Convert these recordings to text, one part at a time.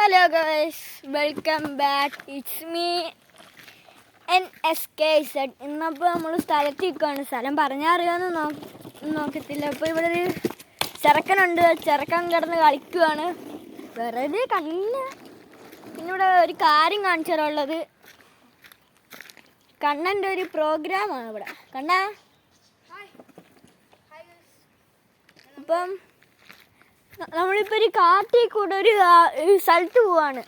Hello guys, welcome back. It's me NSKZ. ഇന്നപ്പോൾ നമ്മൾ സ്ഥലത്ത് നിൽക്കുകയാണ്. സ്ഥലം പറഞ്ഞാൽ അറിയാമെന്ന് നോക്കത്തില്ല. അപ്പോൾ ഇവിടെ ഒരു ചെറുക്കനുണ്ട്. ചെറുക്കൻ കിടന്ന് കളിക്കുകയാണ് വെറുതെ കണ്ണിന്. പിന്നെ ഇവിടെ ഒരു കാര്യം കാണിച്ചാലുള്ളത് കണ്ണൻ്റെ ഒരു പ്രോഗ്രാമാണ് ഇവിടെ. കണ്ണാ, അപ്പം നമ്മളിപ്പോൾ ഒരു കാട്ടിൽ കൂടെ ഒരു സ്ഥലത്ത് പോവാണ്.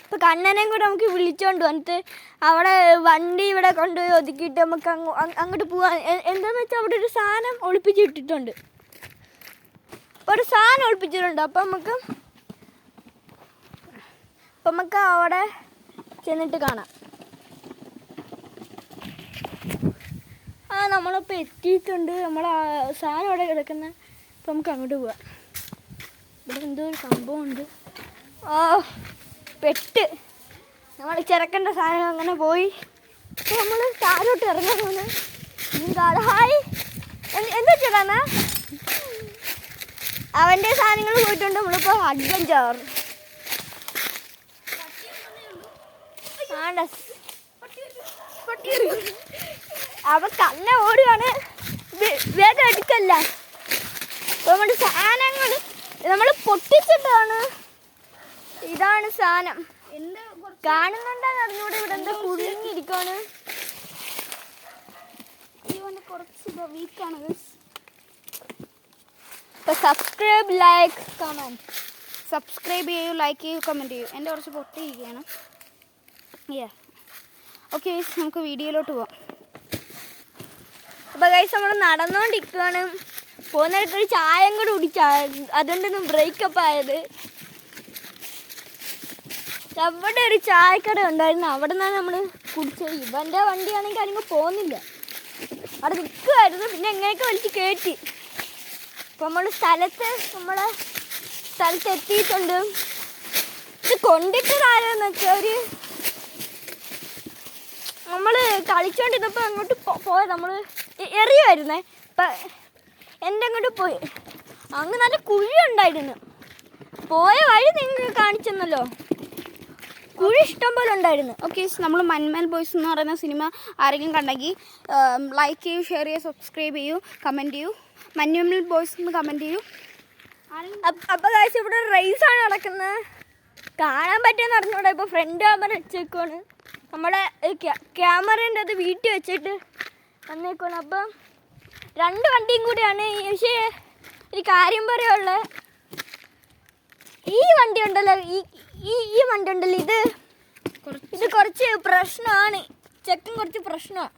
ഇപ്പോൾ കണ്ണനെയും കൂടെ നമുക്ക് വിളിച്ചോണ്ട് വന്നിട്ട് അവിടെ വണ്ടി ഇവിടെ കൊണ്ടുപോയി ഒതുക്കിയിട്ട് നമുക്ക് അങ്ങോട്ട് പോവാൻ. എന്താണെന്ന് വെച്ചാൽ അവിടെ ഒരു സാധനം ഒളിപ്പിച്ചിട്ടിട്ടുണ്ട്. അപ്പോൾ ഒരു സാധനം ഒളിപ്പിച്ചിട്ടുണ്ട്. അപ്പം നമുക്ക് അവിടെ ചെന്നിട്ട് കാണാം. നമ്മളിപ്പോൾ എത്തിയിട്ടുണ്ട്. നമ്മളെ സാധനം അവിടെ കിടക്കുന്ന. അപ്പം നമുക്ക് അങ്ങോട്ട് പോവാം. ഇവിടെ എന്തോ ഒരു സംഭവമുണ്ട്. പെട്ട് നമ്മൾ ചെറുക്കണ്ട സാധനം അങ്ങനെ പോയി. അപ്പോൾ നമ്മൾ താഴോട്ട് ഇറങ്ങാൻ പോകുന്നത്. ഹായ്, എന്താ ചേട്ടാ? അവൻ്റെ സാധനങ്ങൾ പോയിട്ടുണ്ട്. നമ്മളിപ്പോൾ അഡ്വഞ്ചർ അവ കണ്ണ ഓടുകയാണ്. വേഗം എടുക്കല്ല. അപ്പോൾ നമ്മുടെ സാധനങ്ങൾ നമ്മൾ പൊട്ടിച്ചിട്ടാണ്. ഇതാണ് സാധനം. കാണുന്നുണ്ടെന്ന് അറിഞ്ഞൂടെ? ഇവിടെ എന്താ കുടുങ്ങിയിരിക്കാണ്. കുറച്ച് വീക്കാണ്. അപ്പോൾ സബ്സ്ക്രൈബ്, ലൈക്ക്, കമൻറ്റ്. സബ്സ്ക്രൈബ് ചെയ്യൂ, ലൈക്ക് ചെയ്യൂ, കമൻറ്റ് ചെയ്യൂ. എൻ്റെ കുറച്ച് പൊട്ടിയിരിക്കുകയാണ്. ഓക്കെ, നമുക്ക് വീഡിയോയിലോട്ട് പോവാം. അപ്പോൾ ഗൈസ്, നമ്മൾ നടന്നുകൊണ്ടിരിക്കുകയാണ്. പോകുന്നിടത്ത് ഒരു ചായം കൂടെ കുടിച്ചാൽ അതുകൊണ്ടൊന്നും ബ്രേക്കപ്പ് ആയത്. അവിടെ ഒരു ചായക്കട ഉണ്ടായിരുന്നു. അവിടെ നിന്നാണ് നമ്മൾ കുടിച്ചത്. ഇവൻ്റെ വണ്ടിയാണെങ്കിൽ അതിങ്ങ് പോകുന്നില്ല, അവിടെ നിൽക്കുമായിരുന്നു. പിന്നെ എങ്ങനെയൊക്കെ വലിച്ച് കയറ്റി. അപ്പോൾ നമ്മളെ സ്ഥലത്ത് എത്തിയിട്ടുണ്ട്. ഇത് കൊണ്ടിട്ടത് ആരെന്ന് വെച്ചാൽ നമ്മൾ കളിച്ചോണ്ടിരുന്നപ്പോൾ അങ്ങോട്ട് പോയത് നമ്മൾ എറിയുമായിരുന്നേ. അപ്പം എൻ്റെ അങ്ങോട്ട് പോയി. അങ്ങ് നല്ല കുഴി ഉണ്ടായിരുന്നു. പോയ വഴി നിങ്ങൾക്ക് കാണിച്ചെന്നല്ലോ. കുഴി ഇഷ്ടം പോലെ ഉണ്ടായിരുന്നു. ഓക്കെ, നമ്മൾ മന്മൽ ബോയ്സ് എന്ന് പറയുന്ന സിനിമ ആരെങ്കിലും കണ്ടെങ്കിൽ ലൈക്ക് ചെയ്യൂ, ഷെയർ ചെയ്യൂ, സബ്സ്ക്രൈബ് ചെയ്യൂ, കമൻറ്റ് ചെയ്യൂ. മന്മൽ ബോയ്സ് എന്ന് കമൻറ്റ് ചെയ്യൂ. അപ്പോൾ കാഴ്ച ഇവിടെ റേസാണ് നടക്കുന്നത്. കാണാൻ പറ്റുമെന്ന് അറിഞ്ഞൂടെ? ഇപ്പോൾ ഫ്രണ്ട് ക്യാമറ വെച്ചേക്കുവാണ്. നമ്മുടെ ക്യാമറേൻ്റെ അത് വീട്ടിൽ വെച്ചിട്ട് വന്നേക്കുവാണ്. അപ്പം 2 വണ്ടിയും കൂടിയാണ്. പക്ഷേ ഒരു കാര്യം പറയുള്ളത്, ഈ വണ്ടി ഉണ്ടല്ലോ, ഈ വണ്ടി ഉണ്ടല്ലോ, ഇത് കുറച്ച് പ്രശ്നമാണ്. ചെക്കൻ കുറച്ച് പ്രശ്നമാണ്.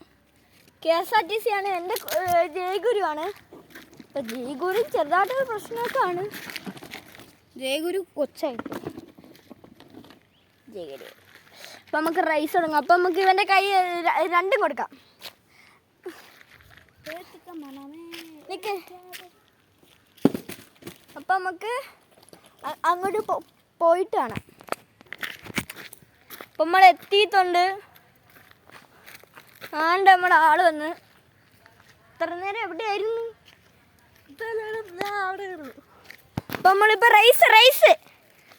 KSRTC ആണ്. എൻ്റെ ജയഗുരുവാണ്. അപ്പം ജയഗുരു ചെറുതായിട്ടൊരു പ്രശ്നമൊക്കെ ആണ്. ജയഗുരു കൊച്ചായിട്ട് ജയഗുരു. അപ്പം നമുക്ക് റൈസ് തുടങ്ങാം. അപ്പം നമുക്ക് ഇവൻ്റെ കൈ 2 കൊടുക്കാം. അപ്പം നമുക്ക് അങ്ങോട്ട് പോയിട്ട് കാണാം. അപ്പം നമ്മൾ എത്തിയിട്ടുണ്ട്. ആണ്ട് നമ്മുടെ ആൾ വന്ന്. ഇത്ര നേരം എവിടെയായിരുന്നു? അപ്പം നമ്മളിപ്പോൾ റൈസ്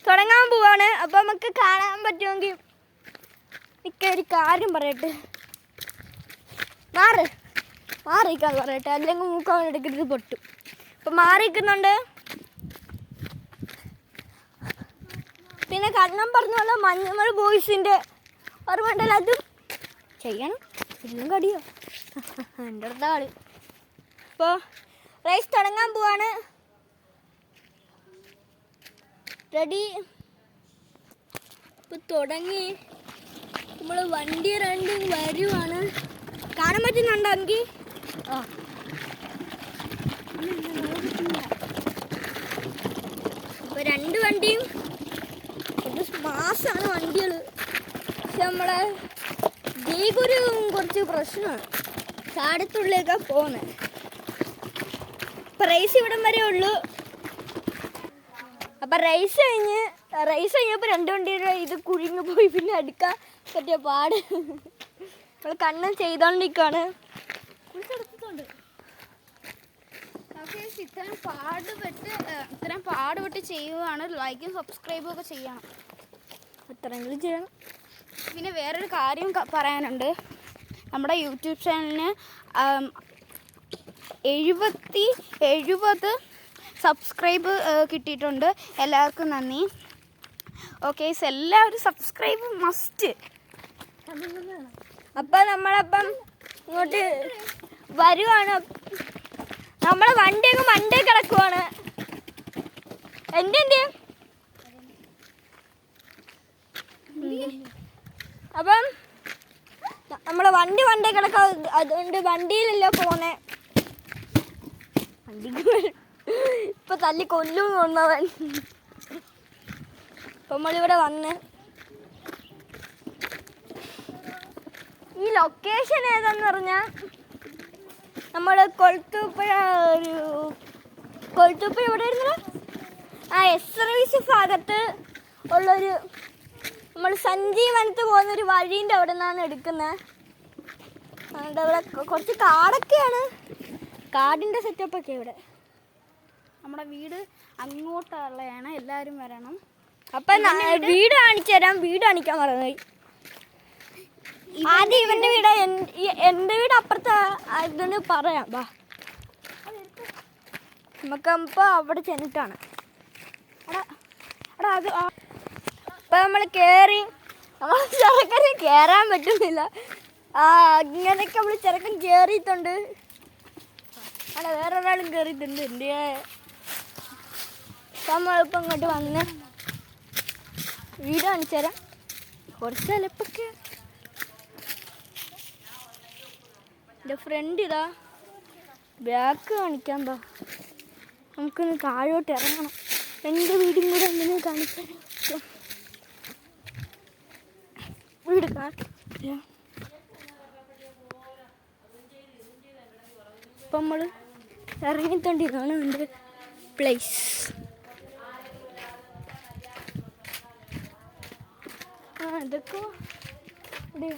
തുടങ്ങാൻ പോവാണ്. അപ്പം നമുക്ക് കാണാൻ പറ്റുമെങ്കിൽ ഒരു കാര്യം പറയട്ടെ. മാറിക്കാൻ പറയട്ടെ, അല്ലെങ്കിൽ മൂക്കാൻ എടുക്കരുത്, പൊട്ടും. അപ്പം മാറിക്കുന്നുണ്ട്. പിന്നെ കണ്ണം പറഞ്ഞ പോലെ മഞ്ഞൾ ബോയ്സിൻ്റെ ഓർമ്മയുണ്ടല്ലോ, അതും ചെയ്യണം. എല്ലാം കടിയോ എൻ്റെ അടുത്ത കളി. അപ്പോൾ റൈസ് തുടങ്ങാൻ പോവാണ്. റെഡി? ഇപ്പോൾ തുടങ്ങി. നമ്മൾ വണ്ടി 2 വരുവാണ്. കാണാൻ പറ്റുന്നുണ്ടെങ്കിൽ ഇപ്പോൾ 2 വണ്ടിയും മാസമാണ് വണ്ടികൾ. പക്ഷെ നമ്മളെ ജയഗുരു കുറച്ച് പ്രശ്നമാണ്. ചാടത്തുള്ളിലേക്കാണ് പോകുന്നത്. ഇപ്പം റേസ് ഇവിടം വരെ ഉള്ളൂ. അപ്പം റേസ് കഴിഞ്ഞപ്പോൾ 2 വണ്ടിയുടെ ഇത് കുഴിഞ്ഞു പോയി. പിന്നെ അടുക്കാൻ പറ്റിയ പാട്. നമ്മൾ കണ്ണ് ചെയ്തോണ്ടിരിക്കുകയാണ്. ഇത്രയും പാടുപെട്ട് ചെയ്യുകയാണ്. ലൈക്കും സബ്സ്ക്രൈബും ഒക്കെ ചെയ്യണം. എത്രയെങ്കിലും ചെയ്യണം. പിന്നെ വേറൊരു കാര്യം പറയാനുണ്ട്. നമ്മുടെ യൂട്യൂബ് ചാനലിന് 70 സബ്സ്ക്രൈബ് കിട്ടിയിട്ടുണ്ട്. എല്ലാവർക്കും നന്ദി. ഓക്കെ, എല്ലാവരും സബ്സ്ക്രൈബ് മസ്റ്റ്. അപ്പം നമ്മളപ്പം ഇങ്ങോട്ട് വരുവാണ്. നമ്മളെ വണ്ടിയൊക്കെ മണ്ടേ കിടക്കുവാണ്. എന്ത് അപ്പം നമ്മളെ വണ്ടി മണ്ടേ കിടക്കാ. അതുകൊണ്ട് വണ്ടിയിലല്ലോ പോന്നെ. വണ്ടിക്ക് ഇപ്പൊ തല്ലി കൊല്ലും കൊന്നവൻ. ഇപ്പൊ നമ്മളിവിടെ വന്ന് ഈ ലൊക്കേഷൻ ഏതാന്ന് പറഞ്ഞാൽ നമ്മൾ കൊളത്തൂപ്പുഴ എവിടെ ആയിരുന്നു? എസ് സർവീസ് ഭാഗത്ത് ഉള്ളൊരു നമ്മൾ സഞ്ജീവനത്ത് പോകുന്നൊരു വഴീൻ്റെ അവിടെ നിന്നാണ് എടുക്കുന്നത്. അതുകൊണ്ട് ഇവിടെ കുറച്ച് കാടൊക്കെയാണ്, കാടിൻ്റെ സെറ്റപ്പൊക്കെ ഇവിടെ. നമ്മുടെ വീട് അങ്ങോട്ടുള്ളതാണ്, എല്ലാവരും വരണം. അപ്പം വീട് കാണിച്ചു തരാം. വീട് കാണിക്കാൻ മറന്നുപോയി. ആദ്യം ഇവൻ്റെ വീട്, എൻ്റെ വീട് അപ്പുറത്തെ ഇതൊന്ന് പറയാം. വാ, നമുക്കപ്പോൾ അവിടെ ചെന്നിട്ടാണ്. അത് ഇപ്പം നമ്മൾ കയറി, നമ്മൾ ചെറുക്കന് കയറാൻ പറ്റുന്നില്ല. ഇങ്ങനെയൊക്കെ നമ്മൾ ചെറുക്കൻ കയറിയിട്ടുണ്ട്. അവിടെ വേറൊരാളും കയറിയിട്ടുണ്ട്. എൻ്റെ നമ്മളിപ്പം ഇങ്ങോട്ട് വന്ന് വീട് കാണിച്ചു തരാം. കുറച്ച് ചിലപ്പൊക്കെ എൻ്റെ ഫ്രണ്ട് ഇതാ ബാക്ക് കാണിക്കാൻ. പാ, നമുക്കൊന്ന് താഴോട്ട് ഇറങ്ങണം. എൻ്റെ വീടും കൂടെ എന്തിനും കാണിക്കാൻ. വീട് കാണിക്കാം. ഇപ്പം നമ്മൾ ഇറങ്ങിക്കൊണ്ടിരുന്നാണ് എൻ്റെ പ്ലേസ്. ഇതൊക്കെ ഇവിടെ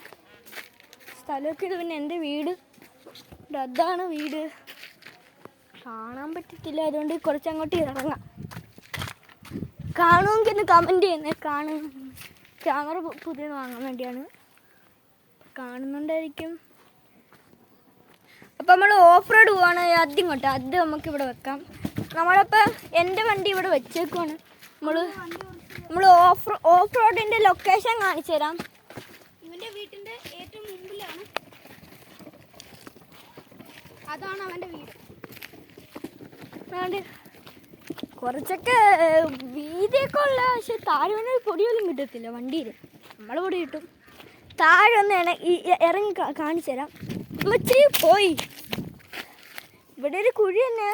സ്ഥലമൊക്കെ ഇത്. പിന്നെ എൻ്റെ വീട് അതാണ് വീട്. കാണാൻ പറ്റത്തില്ല, അതുകൊണ്ട് കുറച്ചങ്ങോട്ട് ഇറങ്ങാം. കാണുമെങ്കിൽ ഒന്ന് കമൻറ്റ് ചെയ്യുന്നേ. ക്യാമറ പുതിയത് വാങ്ങാൻ വേണ്ടിയാണ്. കാണുന്നുണ്ടായിരിക്കും. അപ്പം നമ്മൾ ഓഫ് റോഡ് പോവാണ്. അതിങ്ങോട്ട് അത് നമുക്കിവിടെ വെക്കാം. നമ്മളപ്പോൾ എൻ്റെ വണ്ടി ഇവിടെ വെച്ചേക്കുവാണ്. നമ്മൾ ഓഫ് റോഡിൻ്റെ ലൊക്കേഷൻ കാണിച്ചു തരാം. ഇവന്റെ വീട്ടിന്റെ ഏറ്റവും മുമ്പിലാണ്, അതാണ് അവന്റെ വീട്. കുറച്ചൊക്കെ വീതിയൊക്കെ ഉള്ള, പക്ഷെ താഴെ വന്ന് പൊടിയൊന്നും കിട്ടത്തില്ല വണ്ടിയിൽ. നമ്മളെ പൊടി കിട്ടും. താഴെ ഒന്ന് ഇറങ്ങി കാണിച്ചു തരാം. ഇച്ചിരി പോയി ഇവിടെ ഒരു കുഴി തന്നെ.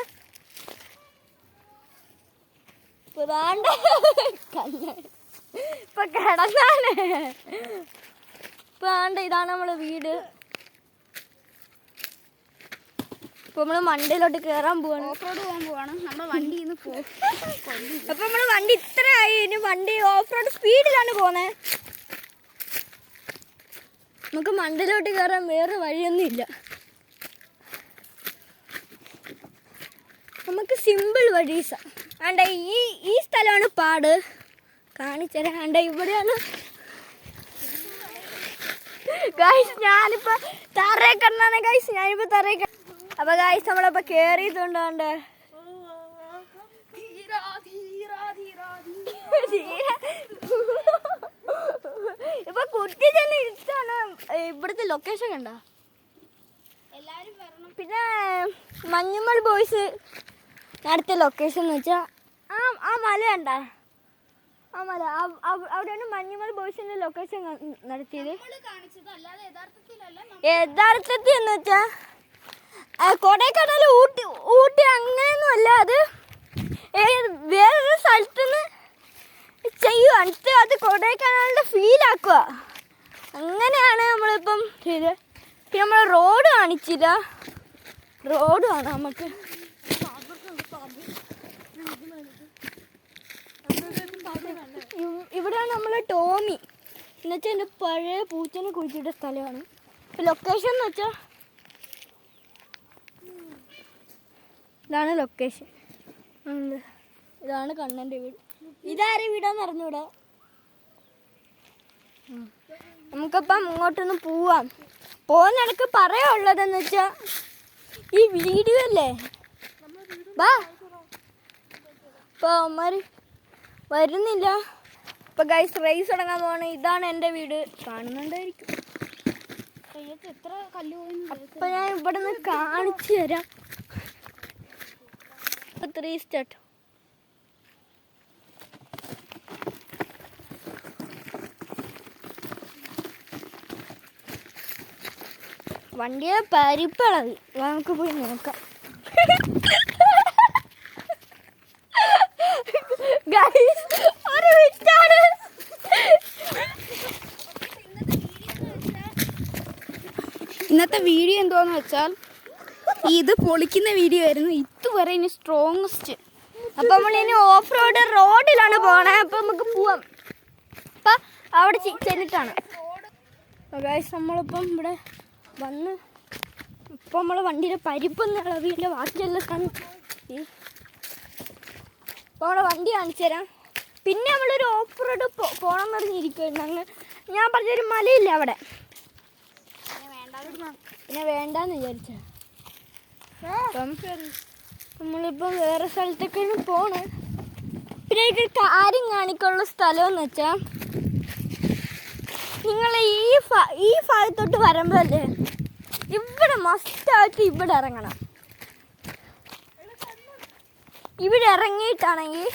ഇപ്പൊ കിടന്നാണ്. ഇപ്പൊ ഇതാണ് നമ്മളെ വീട്. ഇപ്പൊ നമ്മള് മണ്ടയിലോട്ട് കേറാൻ പോവാണ്. ഓഫ് റോഡ് പോകാൻ പോവാണ്. നമ്മുടെ വണ്ടി ഇന്ന് പോകും. അപ്പൊ നമ്മള് വണ്ടി ഇത്ര ആയി. ഇനി വണ്ടി ഓഫ് റോഡ് സ്പീഡിലാണ് പോകുന്നത്. നമുക്ക് മണ്ടയിലോട്ട് കയറാൻ വേറെ വഴിയൊന്നും ഇല്ല. നമുക്ക് സിമ്പിൾ വഴീസ. ആണ്ട ഈ സ്ഥലമാണ് പാട്. കാണിച്ചരാ. ആണ്ട ഇവിടെയാണ് ഗൈസ്. ഞാനിപ്പോ തറയെ കിടന്നാണ് ഗൈസ്. ഞാനിപ്പോ തറയെ. അപ്പൊ ഗൈസ് നമ്മളപ്പോ കേറിയിട്ടുണ്ടാണ്ട്. ഇപ്പൊ കുട്ടി തന്നെ ഇഷ്ടമാണ്. ഇവിടുത്തെ ലൊക്കേഷൻ കണ്ട. എല്ലാരും വരണം. പിന്നെ മഞ്ഞുമൽ ബോയ്സ് അടുത്ത ലൊക്കേഷൻ എന്ന് വെച്ചാൽ ആ മല കണ്ട. ആ മല അവിടെയാണ് മഞ്ഞുമൽ ബോയ്സിന്റെ ലൊക്കേഷൻ നടത്തിയത്. യഥാർത്ഥത്തിൽ എന്ന് വെച്ചാൽ കൊടൈക്കനാൽ ഊട്ടി അങ്ങനെയൊന്നും അല്ല. അത് വേറൊരു സ്ഥലത്തുനിന്ന് ചെയ്യുക. അടുത്ത് അത് കൊടൈക്കനാലിൻ്റെ ഫീലാക്കുക. അങ്ങനെയാണ് നമ്മളിപ്പം ചെയ്ത്. പിന്നെ നമ്മൾ റോഡ് കാണിച്ചില്ല. റോഡ് കാണാം നമുക്ക്. ഇവിടെയാണ് നമ്മളെ ടോമി എന്നുവെച്ചാൽ എൻ്റെ പഴയ പൂച്ചനെ കുഴിച്ചിട്ട സ്ഥലമാണ്. ലൊക്കേഷൻ എന്ന് വെച്ചാൽ ഇതാണ് ലൊക്കേഷൻ. ഇതാണ് കണ്ണൻ്റെ വീട്. ഇതാരെ വീടാന്ന് അറിഞ്ഞൂടാ. നമുക്കപ്പം ഇങ്ങോട്ടൊന്ന് പോവാം. പോകുന്നിടക്ക് പറയാനുള്ളതെന്ന് വെച്ചാൽ ഈ വീഡിയോ അല്ലേ വാ ഇപ്പോൾ അവന്മാർ വരുന്നില്ല. ഇപ്പോൾ ഗൈസ് റേസ് തുടങ്ങാൻ പോവാണ്. ഇതാണ് എൻ്റെ വീട്, കാണുന്നുണ്ടായിരിക്കും. എത്ര കല്ല് അപ്പം ഞാൻ ഇവിടെ നിന്ന് കാണിച്ചു തരാം. 3 സ്റ്റാർട്ട്. വണ്ടിയെ പരിപ്പളവി നമുക്ക് പോയി നോക്കാം. ഗൈസ് ഒരു വിറ്റാണ്. ഇന്നത്തെ വീഡിയോ എന്തോന്ന് വെച്ചാൽ ഇത് പൊളിക്കുന്ന വീഡിയോ ആയിരുന്നു. ഇതുവരെ ഇനി സ്ട്രോങ്സ്റ്റ്. അപ്പം നമ്മളിനി ഓഫ് റോഡിലാണ് പോകണേ. അപ്പം നമുക്ക് പോവാം. അപ്പം അവിടെ ചെന്നിട്ടാണ് ഗൈസ് നമ്മളിപ്പം ഇവിടെ വന്ന് ഇപ്പം നമ്മൾ വണ്ടിയുടെ പരിപ്പൊന്നും ഇളവിയില്ല. ബാക്കിയെല്ലാം ഇപ്പോൾ നമ്മളെ വണ്ടി കാണിച്ചു തരാം. പിന്നെ നമ്മളൊരു ഓഫ് റോഡ് പോകണം എന്ന് പറഞ്ഞിരിക്കുന്നുണ്ട്. അങ്ങ് ഞാൻ പറഞ്ഞൊരു മലയില്ല അവിടെ, പിന്നെ വേണ്ടാന്ന് വിചാരിച്ച. അപ്പം നമ്മളിപ്പം വേറെ സ്ഥലത്തേക്കാണ് പോണ്. പിന്നെ എനിക്ക് കാര്യം കാണിക്കാനുള്ള സ്ഥലമെന്ന് വെച്ചാൽ നിങ്ങൾ ഈ ഭാഗത്തോട്ട് വരുമ്പോഴല്ലേ ഇവിടെ മസ്റ്റായിട്ട് ഇവിടെ ഇറങ്ങണം. ഇവിടെ ഇറങ്ങിയിട്ടാണെങ്കിൽ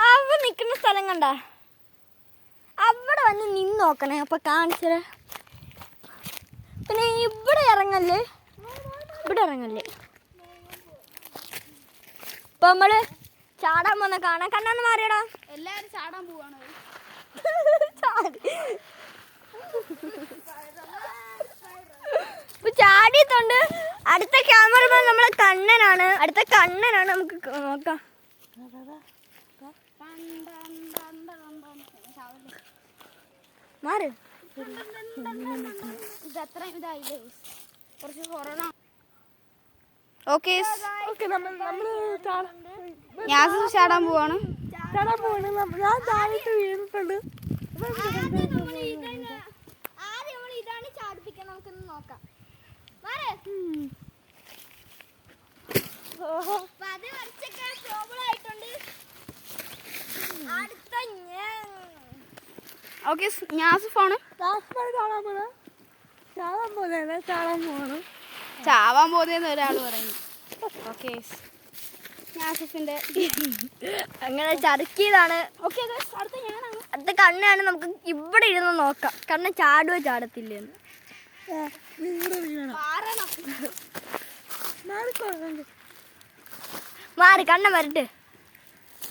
അവിടെ നിൽക്കുന്ന സ്ഥലം കണ്ട അവിടെ വന്ന് നിന്ന് നോക്കണേ. അപ്പം കാണിച്ചത്. പിന്നെ ഇവിടെ ഇറങ്ങല്ലേ. ഇപ്പം നമ്മൾ ചാടാൻ പോന്ന കാണാൻ. കണ്ണാന്ന് മാറിയടാ. എല്ലാവരും ചാടാൻ പോവാണ്. ചാടിയിട്ടുണ്ട്. അടുത്ത ക്യാമറമാൻ നമ്മളെ കണ്ണനാണ്. നമുക്ക് നോക്കാം. മാറ്. ഇതത്രയും ഇതായില്ലേ, കുറച്ച് കൊറോണ. ഓക്കെ ഞാൻ ചാടാൻ പോവാണ്. ഞാൻ താഴോട്ട് വീണിട്ടുണ്ട്. ഇതാണ് ചാടിപ്പിക്കാൻ. നമുക്കൊന്ന് നോക്കാം. ഓക്കെ ഞാസിഫാണ്. ചാവാൻ പോകുന്നതെന്ന് ഒരാൾ പറയുന്നു. ഓക്കെ ഞാസിഫിന്റെ അങ്ങനെ ചറുക്കിയതാണ്. ഓക്കെ അടുത്ത ഞാനാണ്. അടുത്ത കണ്ണാണ്. നമുക്ക് ഇവിടെ ഇരുന്ന് നോക്കാം കണ്ണ ചാടുവോ ചാടത്തില്ലെന്ന്. മാറി കണ്ണ വരട്ടെ.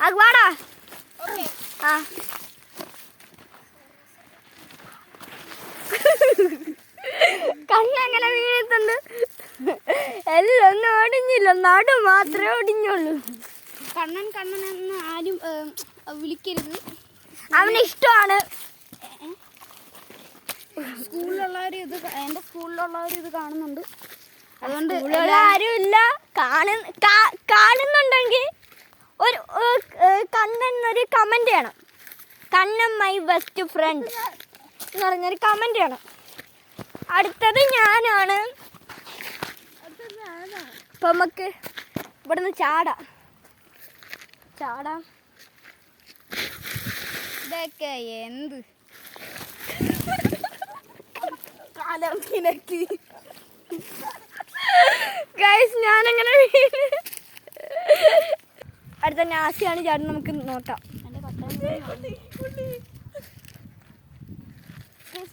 അത് വാടാ. ആ കണ്ണങ്ങനെ വീണിട്ടുണ്ട്. എല്ലാം ഒന്നും ഒടിഞ്ഞില്ല, നടു മാത്രമേ ഒടിഞ്ഞുള്ളൂ. കണ്ണൻ എന്ന് ആരും വിളിക്കരുത്. അവന് ഇഷ്ടമാണ്. സ്കൂളിലുള്ളവർ എൻ്റെ സ്കൂളിലുള്ളവർ ഇത് കാണുന്നുണ്ട്. അതുകൊണ്ട് ആരും ഇല്ല. കാണുന്നുണ്ടെങ്കിൽ ഒരു കണ്ണനൊരു കമന്റ് ചെയ്യണം. കണ്ണൻ മൈ ബെസ്റ്റ് ഫ്രണ്ട് എന്ന് പറഞ്ഞൊരു കമന്റ് ചെയ്യണം. അടുത്തത് ഞാനാണ്. അപ്പം നമുക്ക് ഇവിടുന്ന് ചാടാം. ഇതൊക്കെ എന്ത് കാലം കിണക്കി. ഗൈസ് ഞാനങ്ങനെ വീണ്. അടുത്ത നാസിയാണ് ചാടുന്നത്. നമുക്ക് നോക്കാം.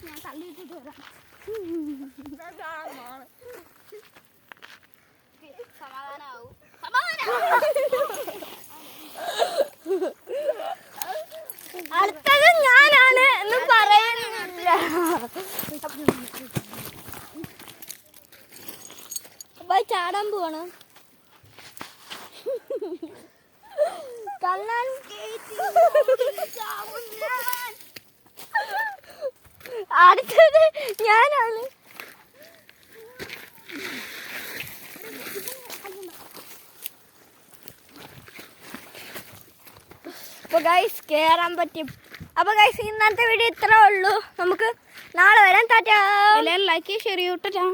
ഞാൻ തള്ളിയിട്ടിട്ട് വരാം. സമാധാനാവും. അടുത്തത് ഞാനാണ് എന്ന് പറയുന്നില്ല. അപ്പൊ ചാടാൻ പോവാണ്. കണ്ണൻ അടുത്തത് ഞാനാണ്. അപ്പോൾ ഗൈസ് കയറാൻ പറ്റും. അപ്പോൾ ഗൈസ് ഇന്നത്തെ വീഡിയോ ഇത്രേ ഉള്ളൂ. നമുക്ക് നാളെ വരാൻ ടാറ്റാ. എല്ലാവരും ലൈക്ക് ചെയ്യൂ, ഷെയർ ചെയ്യൂ. ടാറ്റാ.